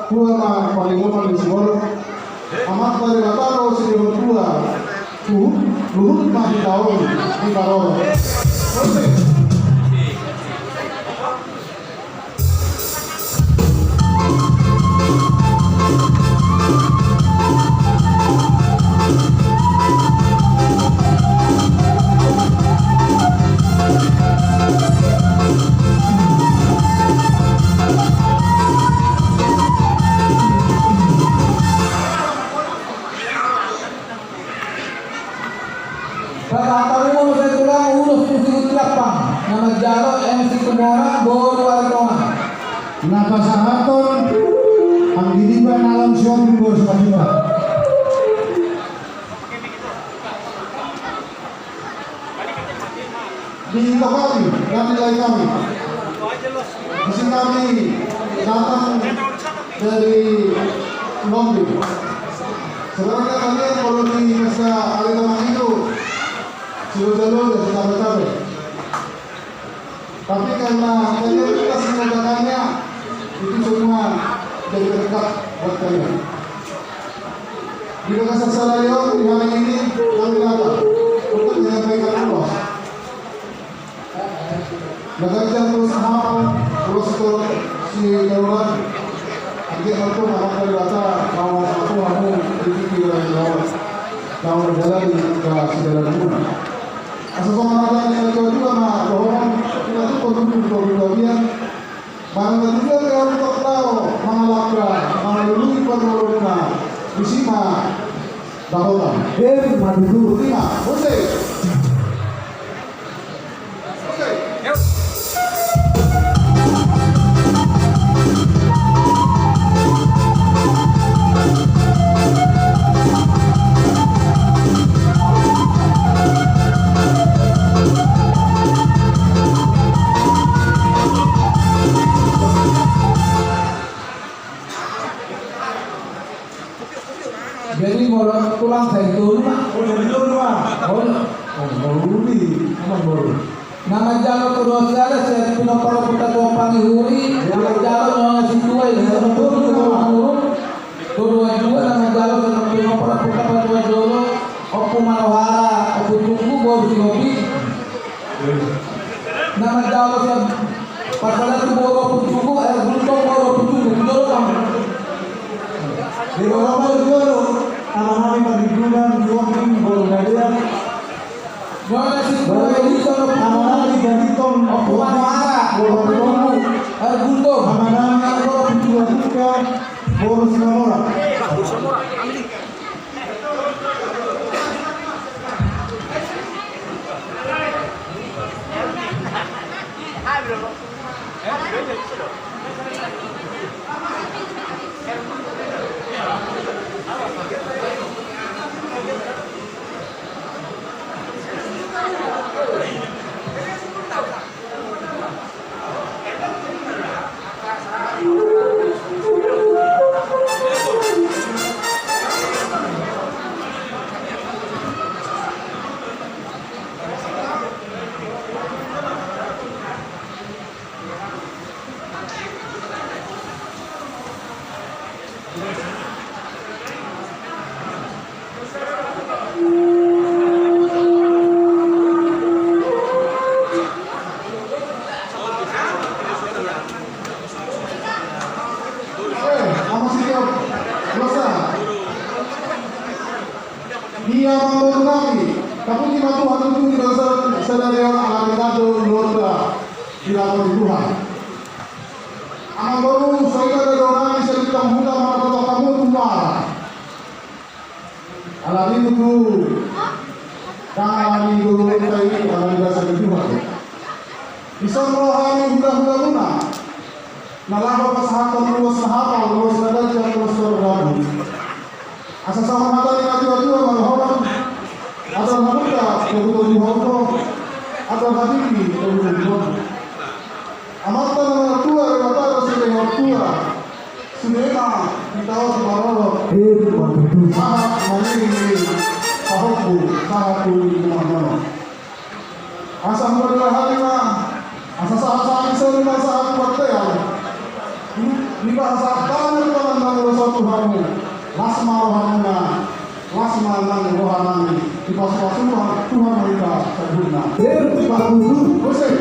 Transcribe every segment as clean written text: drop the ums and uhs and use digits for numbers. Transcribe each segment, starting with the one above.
tua ma paling di sekolah amat dari bataro si tua luhut mah di tahun di Baroro. Nama Jalo MC Kumora Bor Wartona. Napasahaton ang diliban alam shopping bos kanila. Dito kami kami. Kasi kami datang dari Lombok. Sebenarnya kalian kalau di masa Alitamang itu Jalo dan sahabat-sahabat. Tapi karena kita mengatakannya itu semua jadi dekat buat kalian. Di Makassar Salayo di hari ini kami datang untuk menyampaikan Allah. Belajar terus hafal terus si darurat. Jadi aku akan berkata bahwa aku mau dipikir oleh Allah. Kau berjalan ke segala dunia. Asal pengalaman yang kedua mah bahwa kita itu perlu mana ketiga kalau untuk tahu mengalahkan mengalami perlawanan bisima bahwa maju lima oke. Jadi mau pulang saya dulu pak. Nama Jalo kedua saya punya para putra tumpang huri. Nama Jalo nama si tua ini sama kedua juga nama Jalo punya para putra tua Jolo. Opu Manohara, Opu Tunggu, Bobi Bobi. Nama Jalo saya pasal itu bawa Opu Tunggu, Guntung bawa Opu Tunggu, Jolo kamu. Di bawah Jolo. Anak-anak perlindungan suami boleh Mana si tua ini sama anak-anak jadi tom Opu Manohara, Opu Tunggu, Guntung. anak-anak kalau dilakukan bonus nomor. Dia membantu kami, tapi kita Tuhan itu tidak sadari alaminado lora dilakukan Tuhan. Amal baru saya ada orang yang sedang muda maka kamu tua. Alami itu, alami dulu kita alami dasar Tuhan. Bisa merohani muda-muda luna. Nalapa pasahatan luas sahapa luas darajat luas berlalu. Asal sama mata ni tiba-tiba malah atau mereka kebutuhan di Hongkong atau hati kebutuhan di Hongkong. Amata nama tua kata sudah yang tua sudah kita sebaralo sangat mani sahabu sahabu di mana. Asal mereka hari mah asal sahabat sahabat sahabat betul. Ini bahasa apa urusan Tuhanmu, lasma rohanuna, lasma nang rohanani, di pas-pas Tuhan mereka sempurna. Di bahuku, musik.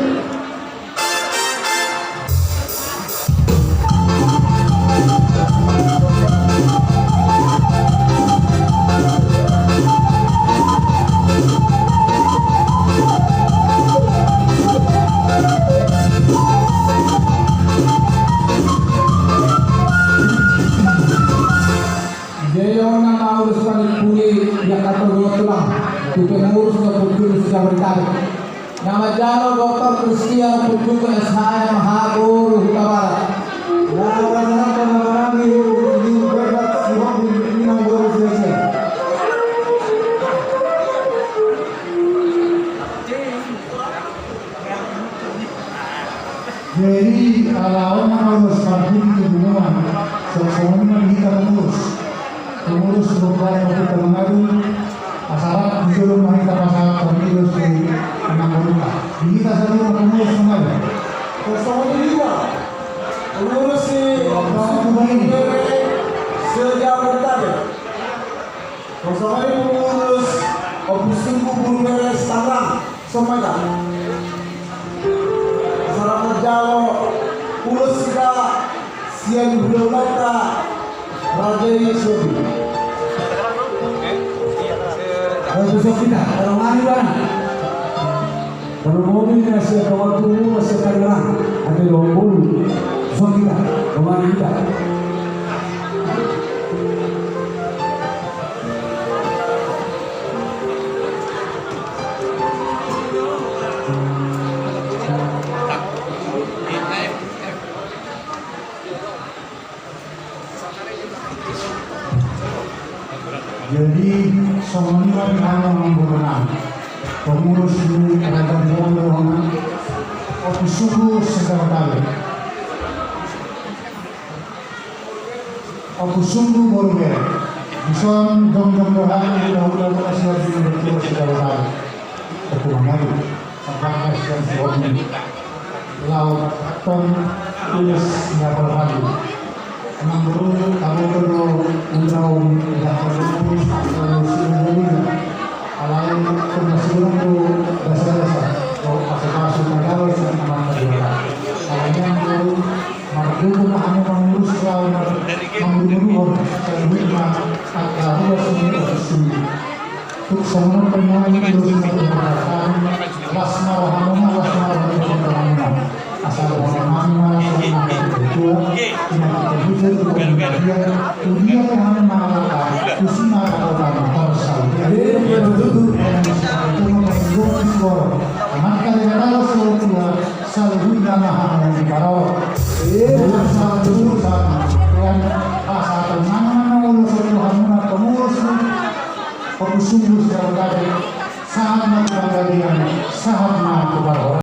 Jayona maurus panikuli yang kata tulang tu pengurus ke pujul sudah bertarik. Nama Jalo Dr. Kristian Pujul SHM Mahaguru Hutabarat. Nah, penanganan di berat sibuk di nomor selesai. Jadi kalau harus parti kebunuhan, semuanya kita pengurus beberapa kita mengadu masalah jujur kita masalah pemilu di Anamorita. Kita selalu pengurus mengadu. Semuanya juga pengurus si sejak bertarik. Semuanya pengurus Opusungku Bulgaris Tangerang semuanya. Masyarakat Jawa urus kita siang berlata Raja Yesus. Besok kita kalau mari kan. Kalau mobil masih kawat tunggu masih Tangerang ada 20. Besok kita kemari kita. Jadi semua hanya menggunakan pengurus ini akan dilakukan waktu subuh segala kali. Waktu subuh boleh bisa dong-dong doang udah masih lagi berdoa segala kali. Perkembangan sampai sekian tahun laut ton tulis berapa lagi. Menurut kalau undang dahulu sebelumnya alain pemasukan itu dasar-dasar kalau pasal negara sama negara alain itu mardu hanya mengurus kalau mengurus sebelumnya atau sebelumnya untuk semua penyelenggaraan terus menggunakan lasma rohani asal rohani itu dunia yang mengatakan kusuma orang korsal jadi berduduk itu menunjukkan suara maka yang ada seluruhnya salihnya maha yang dibawa bukan salah dulu sama yang asal mana ulus Tuhan pengurus sungguh secara sangat menghargai yang sangat